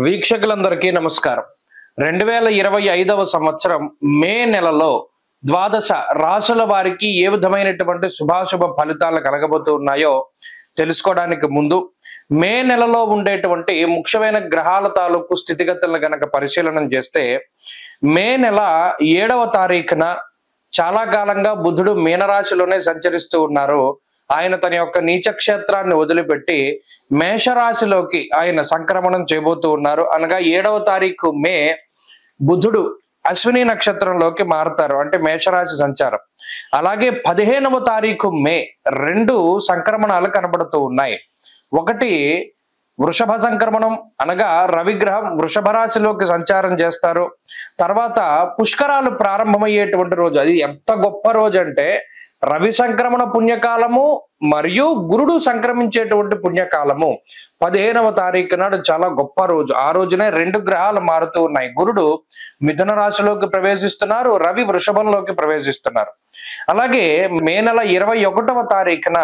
వీక్షకులందరికీ నమస్కారం. 2025వ సంవత్సరం మే నెలలో ద్వాదశ రాశుల వారికి ఏ విధమైనటువంటి శుభాశుభ ఫలితాలు కలగబోతున్నాయో తెలుసుకోవడానికి ముందు మే నెలలో ఉండేటువంటి ముఖ్యమైన గ్రహాల తాలూకు స్థితిగతులను గనక పరిశీలన చేస్తే మే నెల 7వ తారీఖున చాలా కాలంగా బుధుడు మీనరాశిలోనే సంచరిస్తూ ఉన్నారు. ఆయన తన యొక్క నీచ క్షేత్రాన్ని వదిలిపెట్టి మేషరాశిలోకి ఆయన సంక్రమణం చేయబోతూ ఉన్నారు. అనగా 7వ తారీఖు మే బుధుడు అశ్విని నక్షత్రంలోకి మారుతారు, అంటే మేషరాశి సంచారం. అలాగే 15వ తారీఖు మే 2 సంక్రమణాలు కనబడుతూ ఉన్నాయి. ఒకటి వృషభ సంక్రమణం, అనగా రవిగ్రహం వృషభ రాశిలోకి సంచారం చేస్తారు. తర్వాత పుష్కరాలు ప్రారంభమయ్యేటువంటి రోజు. అది ఎంత గొప్ప రోజు అంటే రవి సంక్రమణ పుణ్యకాలము మరియు గురుడు సంక్రమించేటువంటి పుణ్యకాలము 15వ తారీఖు నాడు చాలా గొప్ప రోజు. ఆ రోజునే 2 గ్రహాలు మారుతూ ఉన్నాయి. గురుడు మిథున రాశిలోకి ప్రవేశిస్తున్నారు, రవి వృషభంలోకి ప్రవేశిస్తున్నారు. అలాగే మే నెల 21వ తారీఖున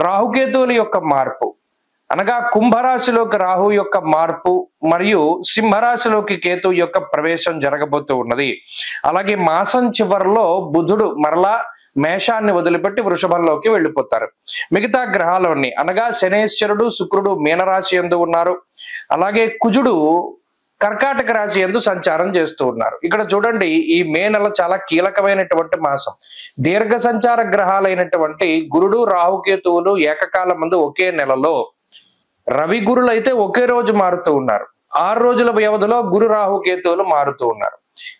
రాహుకేతువుల యొక్క మార్పు, అనగా కుంభరాశిలోకి రాహు యొక్క మార్పు మరియు సింహరాశిలోకి కేతు యొక్క ప్రవేశం జరగబోతూ ఉన్నది. అలాగే మాసం చివరిలో బుధుడు మరలా మేషాన్ని వదిలిపెట్టి వృషభంలోకి వెళ్ళిపోతారు. మిగతా గ్రహాలన్నీ, అనగా శనేశ్వరుడు శుక్రుడు మీనరాశి యందు ఉన్నారు. అలాగే కుజుడు కర్కాటక రాశి యందు సంచారం చేస్తూ ఉన్నారు. ఇక్కడ చూడండి, ఈ మే నెల చాలా కీలకమైనటువంటి మాసం. దీర్ఘ సంచార గ్రహాలైనటువంటి గురుడు రాహుకేతువులు ఏకకాలం ముందు ఒకే నెలలో, రవి గురులు అయితే ఒకే రోజు మారుతూ ఉన్నారు. 6 రోజుల వ్యవధిలో గురు రాహుకేతువులు మారుతూ ఉన్నారు.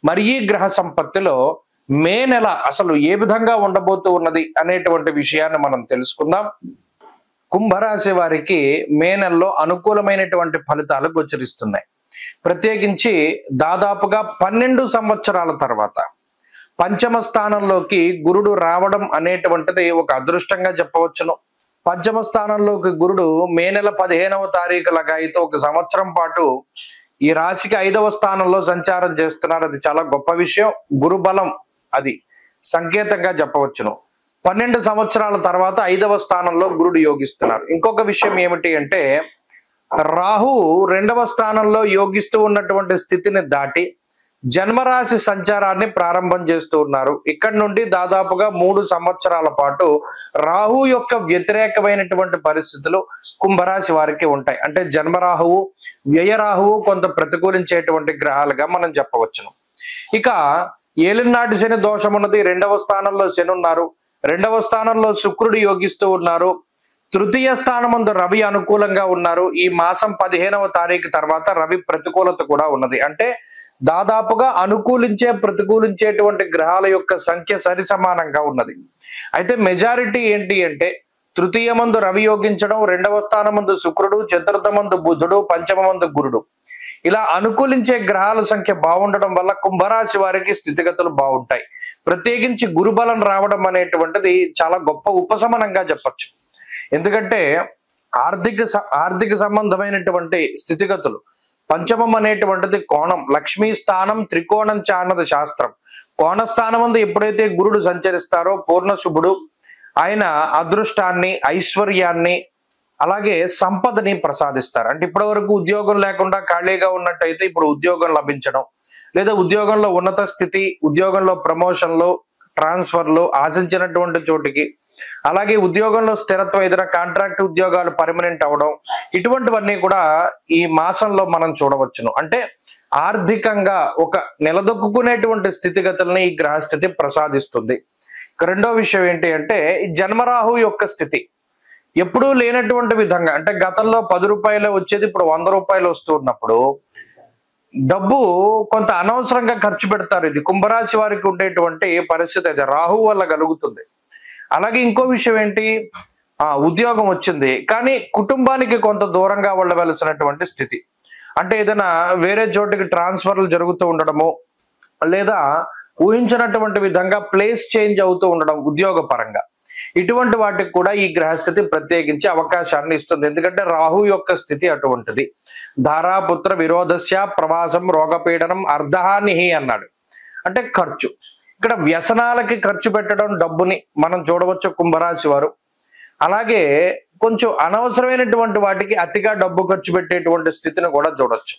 మరి ఈ గ్రహ సంపత్తిలో మే నెల అసలు ఏ విధంగా ఉండబోతూ ఉన్నది అనేటువంటి విషయాన్ని మనం తెలుసుకుందాం. కుంభరాశి వారికి మే నెలలో అనుకూలమైనటువంటి ఫలితాలు గోచరిస్తున్నాయి. ప్రత్యేకించి దాదాపుగా 12 సంవత్సరాల తర్వాత పంచమ స్థానంలోకి గురుడు రావడం అనేటువంటిది ఒక అదృష్టంగా చెప్పవచ్చును. పంచమ స్థానంలోకి గురుడు మే నెల 15వ తారీఖు లగాయితో 1 సంవత్సరం పాటు ఈ రాశికి 5వ స్థానంలో సంచారం చేస్తున్నారు. అది చాలా గొప్ప విషయం. గురు బలం అది సంకేతంగా చెప్పవచ్చును. 12 సంవత్సరాల తర్వాత 5వ స్థానంలో గురుడు యోగిస్తున్నారు. ఇంకొక విషయం ఏమిటి అంటే, రాహు 2వ స్థానంలో యోగిస్తూ ఉన్నటువంటి స్థితిని దాటి జన్మరాశి సంచారాన్ని ప్రారంభం చేస్తూ ఉన్నారు. ఇక్కడ నుండి దాదాపుగా 3 సంవత్సరాల పాటు రాహు యొక్క వ్యతిరేకమైనటువంటి పరిస్థితులు కుంభరాశి వారికి ఉంటాయి. అంటే జన్మరాహువు వ్యయరాహువు కొంత ప్రతికూలించేటువంటి గ్రహాలుగా మనం చెప్పవచ్చును. ఇక ఏలినాటి శని దోషం ఉన్నది. 2వ స్థానంలో శని ఉన్నారు, 2వ స్థానంలో శుక్రుడు యోగిస్తూ ఉన్నారు, 3య స్థానమందు రవి అనుకూలంగా ఉన్నారు. ఈ మాసం 15వ తారీఖు తర్వాత రవి ప్రతికూలత కూడా ఉన్నది. అంటే దాదాపుగా అనుకూలించే ప్రతికూలించేటువంటి గ్రహాల యొక్క సంఖ్య సరి సమానంగా ఉన్నది. అయితే మెజారిటీ ఏంటి అంటే, 3య మందు రవి యోగించడం, 2వ స్థానమందు శుక్రుడు, 4వ మందు బుధుడు, 5వ మందు గురుడు, ఇలా అనుకూలించే గ్రహాల సంఖ్య బాగుండడం వల్ల కుంభరాశి వారికి స్థితిగతులు బాగుంటాయి. ప్రత్యేకించి గురుబలం రావడం చాలా గొప్ప ఉపశమనంగా చెప్పచ్చు. ఎందుకంటే ఆర్థిక సంబంధమైనటువంటి స్థితిగతులు, పంచమం అనేటువంటిది కోణం, లక్ష్మీ స్థానం త్రికోణం చానద శాస్త్రం. కోణస్థానం ముందు ఎప్పుడైతే గురుడు సంచరిస్తారో పూర్ణ శుభుడు, ఆయన అదృష్టాన్ని, ఐశ్వర్యాన్ని, అలాగే సంపదని ప్రసాదిస్తారు. అంటే ఇప్పటి వరకు ఉద్యోగం లేకుండా ఖాళీగా ఉన్నట్టయితే ఇప్పుడు ఉద్యోగం లభించడం, లేదా ఉద్యోగంలో ఉన్నత స్థితి, ఉద్యోగంలో ప్రమోషన్లు, ట్రాన్స్ఫర్లు ఆశించినటువంటి చోటికి, అలాగే ఉద్యోగంలో స్థిరత్వం, ఏదైనా కాంట్రాక్ట్ ఉద్యోగాలు పర్మనెంట్ అవడం, ఇటువంటివన్నీ కూడా ఈ మాసంలో మనం చూడవచ్చును. అంటే ఆర్థికంగా ఒక నిలదొక్కునేటువంటి స్థితిగతుల్ని ఈ గ్రహస్థితి ప్రసాదిస్తుంది. రెండో విషయం ఏంటి అంటే, ఈ జన్మరాహు యొక్క స్థితి ఎప్పుడూ లేనటువంటి విధంగా, అంటే గతంలో 10 రూపాయలు వచ్చేది ఇప్పుడు 100 రూపాయలు వస్తూ ఉన్నప్పుడు డబ్బు కొంత అనవసరంగా ఖర్చు పెడతారు. ఇది కుంభరాశి వారికి ఉండేటువంటి పరిస్థితి, అది రాహు వల్ల కలుగుతుంది. అలాగే ఇంకో విషయం ఏంటి, ఉద్యోగం వచ్చింది కానీ కుటుంబానికి కొంత దూరంగా వెళ్ళవలసినటువంటి స్థితి. అంటే ఏదైనా వేరే చోటికి ట్రాన్స్ఫర్లు జరుగుతూ ఉండడము, లేదా ఊహించినటువంటి విధంగా ప్లేస్ చేంజ్ అవుతూ ఉండడం ఉద్యోగ పరంగా, ఇటువంటి వాటికి కూడా ఈ గ్రహస్థితి ప్రత్యేకించి అవకాశాన్ని ఇస్తుంది. ఎందుకంటే రాహు యొక్క స్థితి అటువంటిది. ధారాపుత్ర విరోధస్య ప్రవాసం రోగపీడనం అర్ధహానిహి అన్నాడు. అంటే ఖర్చు, ఇక్కడ వ్యసనాలకి ఖర్చు పెట్టడం డబ్బుని మనం చూడవచ్చు కుంభరాశి వారు. అలాగే కొంచెం అనవసరమైనటువంటి వాటికి అతిగా డబ్బు ఖర్చు పెట్టేటువంటి స్థితిని కూడా చూడొచ్చు.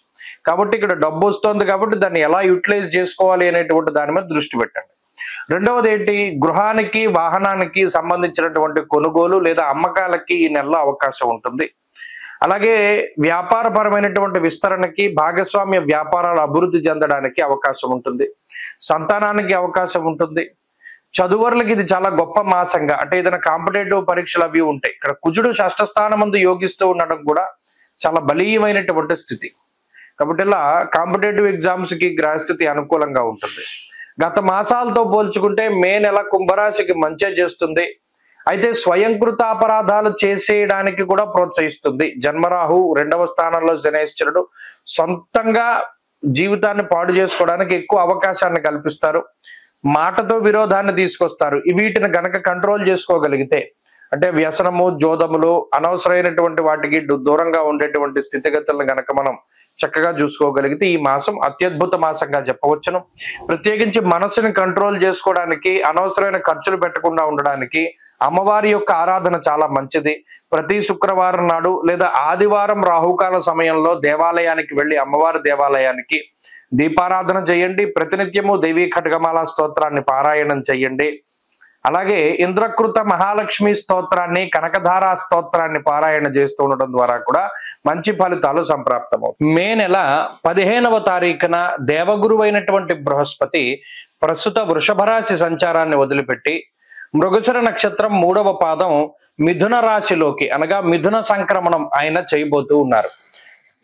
కాబట్టి ఇక్కడ డబ్బు వస్తుంది కాబట్టి దాన్ని ఎలా యూటిలైజ్ చేసుకోవాలి అనేటువంటి దాని మీద దృష్టి పెట్టండి. రెండవది ఏంటి, గృహానికి వాహనానికి సంబంధించినటువంటి కొనుగోలు లేదా అమ్మకాలకి ఈ నెలలో అవకాశం ఉంటుంది. అలాగే వ్యాపారపరమైనటువంటి విస్తరణకి, భాగస్వామ్య వ్యాపారాలు అభివృద్ధి చెందడానికి అవకాశం ఉంటుంది. సంతానానికి అవకాశం ఉంటుంది. చదువర్లకి ఇది చాలా గొప్ప మాసంగా, అంటే ఏదైనా కాంపిటేటివ్ పరీక్షలు అవి ఉంటాయి. ఇక్కడ కుజుడు షష్ఠ స్థానమందు యోగిస్తూ ఉండడం కూడా చాలా బలీయమైనటువంటి స్థితి. కాబట్టి ఇలా కాంపిటేటివ్ ఎగ్జామ్స్ కి గ్రహస్థితి అనుకూలంగా ఉంటుంది. గత మాసాలతో పోల్చుకుంటే మే నెల కుంభరాశికి మంచి చేస్తుంది. అయితే స్వయంకృత అపరాధాలు చేసేయడానికి కూడా ప్రోత్సహిస్తుంది. జన్మరాహు, 2వ స్థానంలో శనేశ్వరుడు సొంతంగా జీవితాన్ని పాడు చేసుకోవడానికి ఎక్కువ అవకాశాన్ని కల్పిస్తారు. మాటతో విరోధాన్ని తీసుకొస్తారు. వీటిని గనక కంట్రోల్ చేసుకోగలిగితే, అంటే వ్యసనము, జోదములు, అనవసరమైనటువంటి వాటికి దూరంగా ఉండేటువంటి స్థితిగతులను గనక మనం చక్కగా చూసుకోగలిగితే ఈ మాసం అత్యద్భుత మాసంగా చెప్పవచ్చును. ప్రత్యేకించి మనసుని కంట్రోల్ చేసుకోవడానికి, అనవసరమైన ఖర్చులు పెట్టకుండా ఉండడానికి అమ్మవారి యొక్క ఆరాధన చాలా మంచిది. ప్రతి శుక్రవారం నాడు లేదా ఆదివారం రాహుకాల సమయంలో దేవాలయానికి వెళ్ళి, అమ్మవారి దేవాలయానికి దీపారాధన చేయండి. ప్రతినిత్యము దేవీ ఖడ్గమాల స్తోత్రాన్ని పారాయణం చేయండి. అలాగే ఇంద్రకృత మహాలక్ష్మి స్తోత్రాన్ని, కనకధార స్తోత్రాన్ని పారాయణ చేస్తూ ఉండడం ద్వారా కూడా మంచి ఫలితాలు సంప్రాప్తమవుతాయి. మే నెల 15వ తారీఖున దేవగురువు అయినటువంటి బృహస్పతి ప్రస్తుత వృషభ రాశి సంచారాన్ని వదిలిపెట్టి మృగశిర నక్షత్రం 3వ పాదం మిథున రాశిలోకి, అనగా మిథున సంక్రమణం ఆయన చేయబోతూ ఉన్నారు.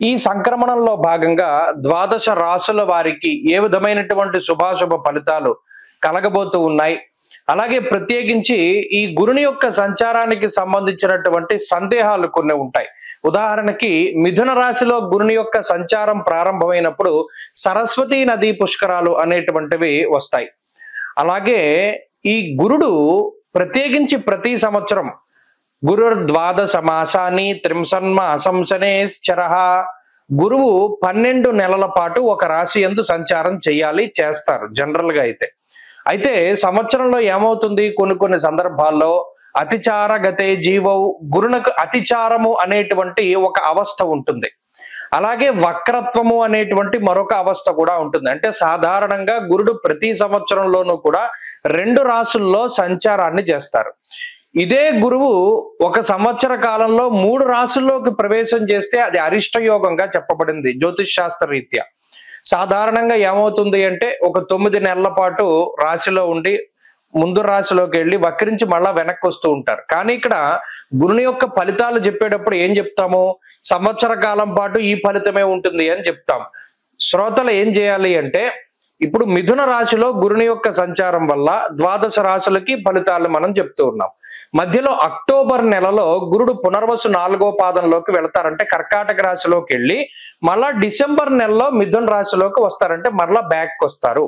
ఈ సంక్రమణంలో భాగంగా 12 రాశుల వారికి ఏ విధమైనటువంటి శుభాశుభ ఫలితాలు కలగబోతూ ఉన్నాయి. అలాగే ప్రత్యేకించి ఈ గురుని యొక్క సంచారానికి సంబంధించినటువంటి సందేహాలు కొన్ని ఉంటాయి. ఉదాహరణకి మిథున రాశిలో గురుని యొక్క సంచారం ప్రారంభమైనప్పుడు సరస్వతీ నదీ పుష్కరాలు అనేటువంటివి వస్తాయి. అలాగే ఈ గురుడు ప్రత్యేకించి ప్రతి సంవత్సరం గురుర్ద్వాదశ మాసాని త్రింసన్మాసంశనేశ్చరః, గురువు 12 నెలల పాటు ఒక రాశి యందు సంచారం చేస్తారు జనరల్ గా. అయితే సంవత్సరంలో ఏమవుతుంది, కొన్ని సందర్భాల్లో అతిచార గతే జీవౌ, గురునకు అతిచారము అనేటువంటి ఒక అవస్థ ఉంటుంది. అలాగే వక్రత్వము అనేటువంటి మరొక అవస్థ కూడా ఉంటుంది. అంటే సాధారణంగా గురుడు ప్రతి సంవత్సరంలోనూ కూడా 2 రాశుల్లో సంచారాన్ని చేస్తారు. ఇదే గురువు ఒక సంవత్సర కాలంలో 3 రాశుల్లోకి ప్రవేశం చేస్తే అది అరిష్ట యోగంగా చెప్పబడింది జ్యోతిష్ శాస్త్ర రీత్యా. సాధారణంగా ఏమవుతుంది అంటే ఒక 9 నెలల పాటు రాశిలో ఉండి ముందు రాశిలోకి వెళ్ళి వక్రించి మళ్ళా వెనక్కి వస్తూ ఉంటారు. కానీ ఇక్కడ గురుని యొక్క ఫలితాలు చెప్పేటప్పుడు ఏం చెప్తాము, సంవత్సర కాలం పాటు ఈ ఫలితమే ఉంటుంది అని చెప్తాం. శ్రోతలు ఏం చేయాలి అంటే, ఇప్పుడు మిథున రాశిలో గురుని యొక్క సంచారం వల్ల 12 రాశులకి ఫలితాలు మనం చెప్తూ ఉన్నాం. మధ్యలో అక్టోబర్ నెలలో గురుడు పునర్వసు 4వ పాదంలోకి వెళతారంటే కర్కాటక రాశిలోకి వెళ్ళి మళ్ళా డిసెంబర్ నెలలో మిథున రాశిలోకి వస్తారంటే మరలా బ్యాక్ వస్తారు.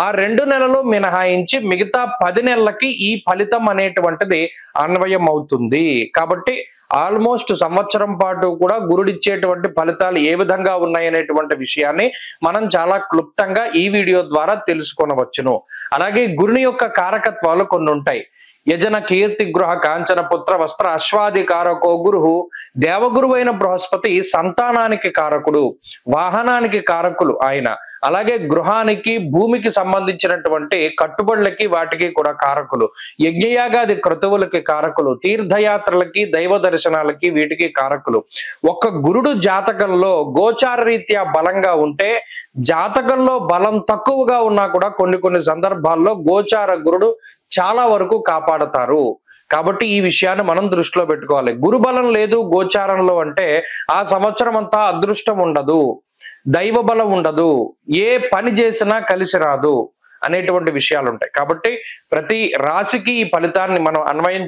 ఆ 2 నెలలు మినహాయించి మిగతా 10 నెలలకి ఈ ఫలితం అనేటువంటిది అన్వయం అవుతుంది. కాబట్టి ఆల్మోస్ట్ సంవత్సరం పాటు కూడా గురుడిచ్చేటువంటి ఫలితాలు ఏ విధంగా ఉన్నాయి అనేటువంటి విషయాన్ని మనం చాలా క్లుప్తంగా ఈ వీడియో ద్వారా తెలుసుకొనవచ్చును. అలాగే గురుని యొక్క కారకత్వాలు కొన్ని ఉంటాయి. యజన కీర్తి గృహ కాంచన పుత్ర వస్త్ర అశ్వాది కారకో గురు, దేవగురువైన బృహస్పతి సంతానానికి కారకుడు, వాహనానికి కారకులు ఆయన. అలాగే గృహానికి, భూమికి సంబంధించినటువంటి కట్టుబడులకి వాటికి కూడా కారకులు, యజ్ఞయాగాది క్రతువులకి కారకులు, తీర్థయాత్రలకి, దైవ దర్శనాలకి వీటికి కారకులు. ఒక్క గురుడు జాతకంలో గోచార రీత్యా బలంగా ఉంటే, జాతకంలో బలం తక్కువగా ఉన్నా కూడా కొన్ని సందర్భాల్లో గోచార గురుడు చాలా వరకు కాపాడతారు. కాబట్టి ఈ విషయాన్ని మనం దృష్టిలో పెట్టుకోవాలి. గురుబలం లేదు గోచారంలో అంటే ఆ సంవత్సరం అంతా అదృష్టం ఉండదు, దైవ బలం ఉండదు, ఏ పని చేసినా కలిసి రాదు అనేటువంటి విషయాలు ఉంటాయి. కాబట్టి ప్రతి రాశికి ఈ ఫలితాన్ని మనం అన్వయం